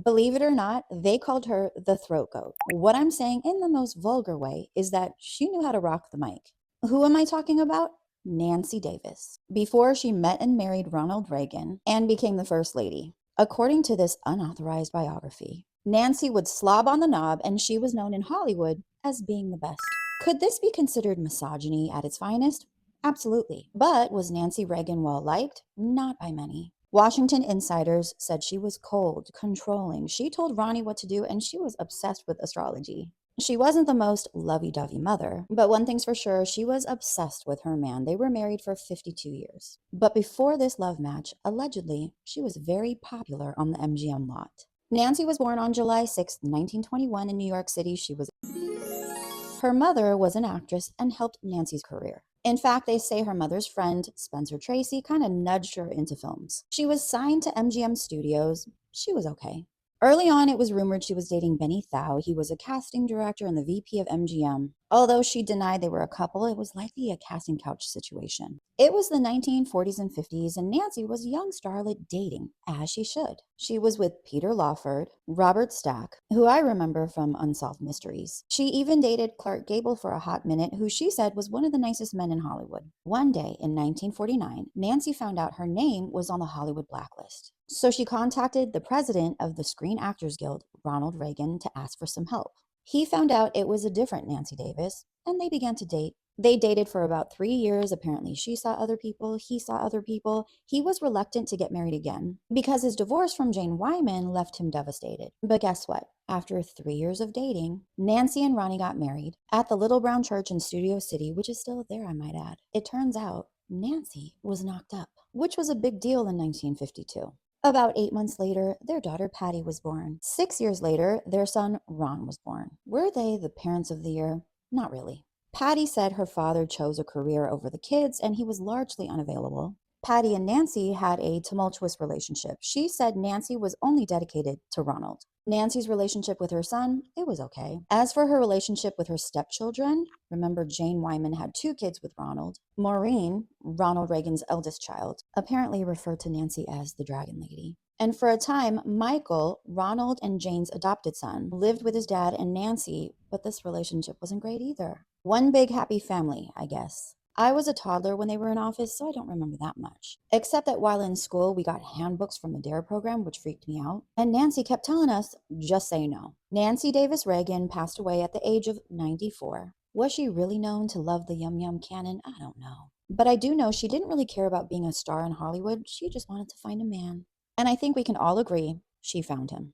Believe it or not, they called her the throat goat. What I'm saying in the most vulgar way is that she knew how to rock the mic. Who am I talking about? Nancy Davis. Before she met and married Ronald Reagan and became the First Lady. According to this unauthorized biography, Nancy would slob on the knob and she was known in Hollywood as being the best. Could this be considered misogyny at its finest? Absolutely. But was Nancy Reagan well liked? Not by many. Washington insiders said she was cold, controlling. She told Ronnie what to do, and she was obsessed with astrology. She wasn't the most lovey dovey mother, but one thing's for sure, she was obsessed with her man. They were married for 52 years. But before this love match, allegedly, she was very popular on the MGM lot. Nancy was born on July 6, 1921, in New York City. Her mother was an actress and helped Nancy's career. In fact, they say her mother's friend, Spencer Tracy, kind of nudged her into films. She was signed to MGM Studios. She was okay. Early on, it was rumored she was dating Benny Thau. He was a casting director and the VP of MGM. Although she denied they were a couple, it was likely a casting couch situation. It was the 1940s and 50s, and Nancy was a young starlet dating, as she should. She was with Peter Lawford, Robert Stack, who I remember from Unsolved Mysteries. She even dated Clark Gable for a hot minute, who she said was one of the nicest men in Hollywood. One day in 1949, Nancy found out her name was on the Hollywood blacklist. So she contacted the president of the Screen Actors Guild, Ronald Reagan, to ask for some help. He found out it was a different Nancy Davis, and they began to date. They dated for about 3 years. Apparently, she saw other people, he saw other people. He was reluctant to get married again because his divorce from Jane Wyman left him devastated. But guess what? After 3 years of dating, Nancy and Ronnie got married at the Little Brown Church in Studio City, which is still there, I might add. It turns out Nancy was knocked up, which was a big deal in 1952. About 8 months later, their daughter Patty was born. 6 years later, their son Ron was born. Were they the parents of the year? Not really. Patty said her father chose a career over the kids and he was largely unavailable. Patty and Nancy had a tumultuous relationship. She said Nancy was only dedicated to Ronald. Nancy's relationship with her son, it was okay. As for her relationship with her stepchildren, remember Jane Wyman had 2 kids with Ronald. Maureen, Ronald Reagan's eldest child, apparently referred to Nancy as the Dragon Lady. And for a time, Michael, Ronald and Jane's adopted son, lived with his dad and Nancy, but this relationship wasn't great either. One big happy family, I guess. I was a toddler when they were in office, so I don't remember that much. Except that while in school, we got handbooks from the DARE program, which freaked me out. And Nancy kept telling us, just say no. Nancy Davis Reagan passed away at the age of 94. Was she really known to love the Yum Yum canon? I don't know. But I do know she didn't really care about being a star in Hollywood. She just wanted to find a man. And I think we can all agree she found him.